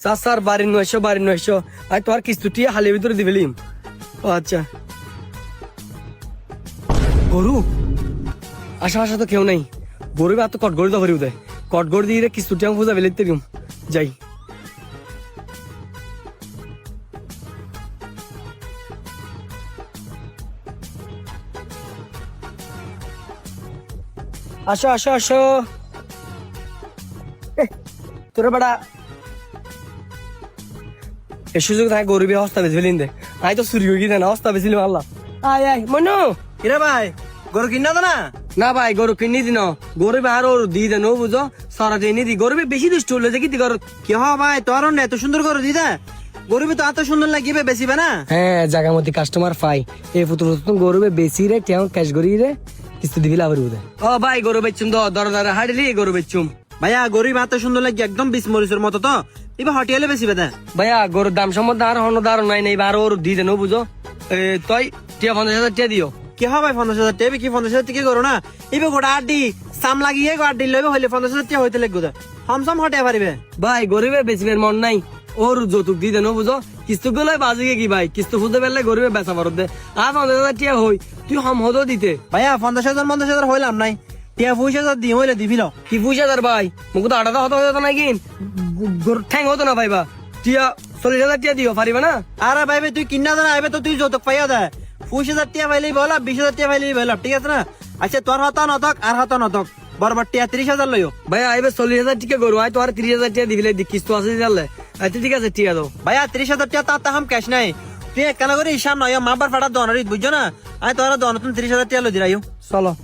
চাচার বাড়ি 900 আর তোর কিস্তুটি হালের ভিতরে দিবেলিম। ও আচ্ছা গরু আশা তো কেউ নাই। গরু আর তো কটগড়ি তো ভরি উদয় কটগড় দিয়ে কিস্তুটি আমি খুঁজা বেলে দিম যাই। আসো তোরা বেড়া এ সুযোগ থাকে গরিবে হস্তা বেশি ফেলিন দে। আই তো চুরি হয়ে গিয়ে না হস্তা বেছিলাম আল্লাহ। আয় মনু কিরে ভাই গরু কিনা তো না? না ভাই গরু কিনি দিন গরিবে আর ওর দিয়ে দেন ও বুঝো সরাতে এনে দি গরিবে বেশি দুষ্ট হলে যে কি দি গরু। কি হ ভাই তোর এত সুন্দর গরু দিদা গরুবে তো এত সুন্দর লাগিবে বেশিবে না? হ্যাঁ জায়গা মধ্যে কাস্টমার পাই এই পুতুল গরুবে বেশি রে কেমন ক্যাশ গরি রে কিস্তি দিবি লাভ ও ভাই গরু বেচুম তো দর হাড়িলি গরু বেচুম। ভাইয়া গরিব এত সুন্দর লাগে একদম বিশ মরিচের মতো তো এবার হটিয়ালে বেশিবে না? ভাইয়া গরুর দাম সম্বন্ধে আর হন দার নাই নাই আর ওর দিয়ে দেন ও বুঝো তুই টিয়া 50,000 টিয়া দিও। কি হয় ভাই 50,000 টাকা কি 50,000 টাকা করো না এবার গোটা আড্ডি সাম লাগিয়ে আড্ডি লইবে হইলে 50,000 টাকা হইতে লাগবে হমসম হটে পারিবে। ভাই গরিবে বেচবের মন নাই ওর যৌতুক দিয়ে দেন বুঝো কিস্তু গুলো বাজিকে কি ভাই কিস্তু খুঁজতে পারলে গরিবে বেচা পারত দে আর 50,000 টিয়া হই তুই হম হতো দিতে। ভাইয়া 50,000 হইলাম নাই টিয়া 20,000 দিয়ে হইলে দিবি না। কি 20,000 ভাই মুখ তো 8,000 হতো না কি ঠ্যাং হতো না ভাইবা টিয়া 40,000 টিয়া দিও পারিবা না? আরে ভাই তুই কিনা না আইবে তো তুই যৌতুক পাইয়া দে 20,000 টাকা পাইলেই বলা 20,000 টাকা পাইলেই বলা ঠিক আছে না? আচ্ছা তোর হাতা নতক আর হাতা নতক বরবার টিয়া 30,000 লইও। ভাই আইবে 40,000 টিকা করবো আই তো আর 30,000 টিয়া দিবিলে কিস্তু আছে জানলে আচ্ছা ঠিক আছে টিয়া দাও। ভাইয়া 30,000 টাকা তার তাহাম ক্যাশ নাই তুই কেন করে হিসাব নয় মাবার ফাটা দনারি বুঝছো না আই তোরা দন তুমি 30,000 টাকা লই দিরাইও চলো।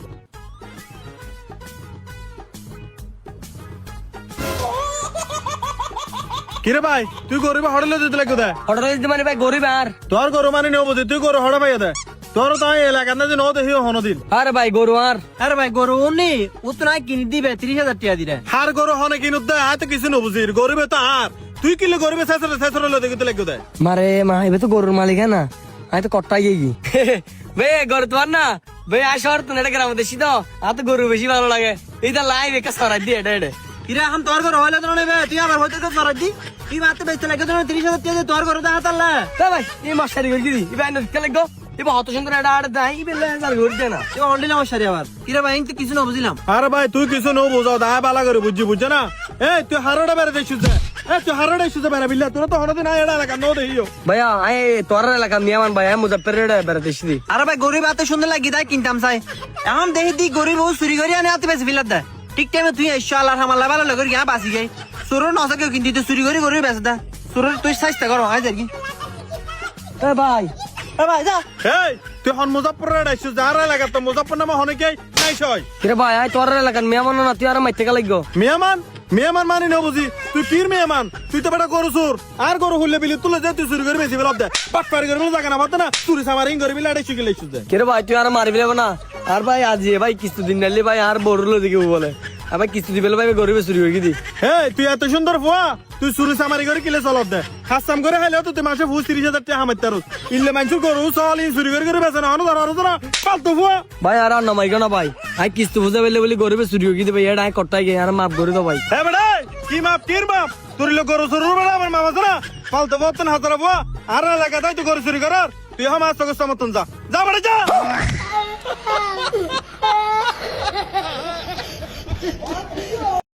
কিরে ভাই তুই গরিব হড়লে দিতে লাগবে দে অর্ডার দিতে মানে ভাই গরিব আর তোর গরু মানে নেব বুঝি তুই গরু হড়া পাইয়া দে তোর তো এলাকা না যে ন দেখিও হনদিন আরে ভাই গরু আর আরে ভাই গরু উনি ও তো নাই কিনে দিবে 30,000 টাকা দিরে হার গরু হনে কিনুত দে আয় তো কিছু নবুঝির গরিবে তো আর তুই কিলে গরিবে শেষরে লো দেখিতে লাগবে দে মারে মা এবে তো গরুর মালিক হ্যাঁ না আমি তো কট্টাই গিয়ে বে গরু তোমার না বে আসর তো এটা গ্রাম দেশি তো আর তো গরু বেশি ভালো লাগে এইটা লাইভ একটা সরাই দিয়ে এটা এটা কিরে এখন তোর ঘর হইলে তো নেবে তুই আবার হইতে তো সরাই দি তুই মাত্র বেচতে লাগে তো 30,000 টাকা দিয়ে তোর ঘর দেখা তাল্লা ভাই এই মশারি করে দিদি এবার কে লাগো এবার হত সুন্দর এটা আর দাই বেলে আর ঘুর দে না তুই অনলাইনে মশারি আবার কিরে ভাই তো কিছু না বুঝলাম। আরে ভাই তুই কিছু নো বুঝাও দা বালা করে বুঝছে না এই তুই হারোটা বেড়ে দেখিস তুই হারোটা ইস্যুতে বেড়া বিল্লা তোর তো হনদিন আয় এটা এলাকা ন দেখিও ভাইয়া আই তোর এলাকা মিয়ামান ভাই আমি মুজাফফর রে বেড়ে দেশি দি। আরে ভাই গরিব এত সুন্দর লাগি তাই কিনতাম চাই এখন দেখি দি গরিব ও চুরি করে আনে এত বেশি ফিলাত দে ঠিক টাইমে তুই এসছো আল্লাহ হামাল্লা ভালো লাগে গিয়া বাঁচি যাই চোরের নসাকে কিন্তু তুই চুরি করে গরিব বেঁচে দা চোরের তুই চেষ্টা করো আজ আর কি এ ভাই ভাই যা এই তুই হন মুজাফর রে ডাইছু যার এলাকা তো মুজাফর নামে হনে কে নাই ছয় কিরে ভাই আই তোর এলাকার মিয়ামান না তুই আর মাইতে কা লাগো মেহমান মানে ন বুঝি তুই কির মেহমান তুই তো বেটা গরু চোর আর গরু হুললে বিলি তুলে যা তুই চুরি করে বেশি বেলাপ দে পাট পারি করে জায়গা না বাদ না চুরি সামারিং করে বিলি আড়াই শিখে লেছিস দে কিরে ভাই তুই আর মারি ফেলবো না আর ভাই আজ ভাই কিস্তু দিন নালি ভাই আর বড়লো দিকে বলে আবার কিস্তু দিবে ভাই গরিবে চুরি হয়ে গিয়ে এই তুই এত সুন্দর ফুয়া তুই চুরি সামারি করে কিলে চলত দে হাসাম করে খাইলেও তো তুই মাসে 30,000 টাকা হামাইতে পারো ইল্লে মানুষ গরু চল চুরি করে বেচে না হনো ধরা পালতু ফুয়া ভাই আর নামাইগো না ভাই আই কিস্তু বুঝে পেলে বলি গরিবে চুরি হয়ে গিয়ে ভাই এটা আই কট্টাই গে আর মাফ করে দাও ভাই। হ্যাঁ বেটা কি মাপ কির বাপ তোর লোক গরু চুরি বেড়া আমার মামা না পালতু বতন হাজারা ফুয়া আর এলাকা তাই তুই গরু চুরি করার তুই হামাস তোকে সমর্থন যা যা বেটা যা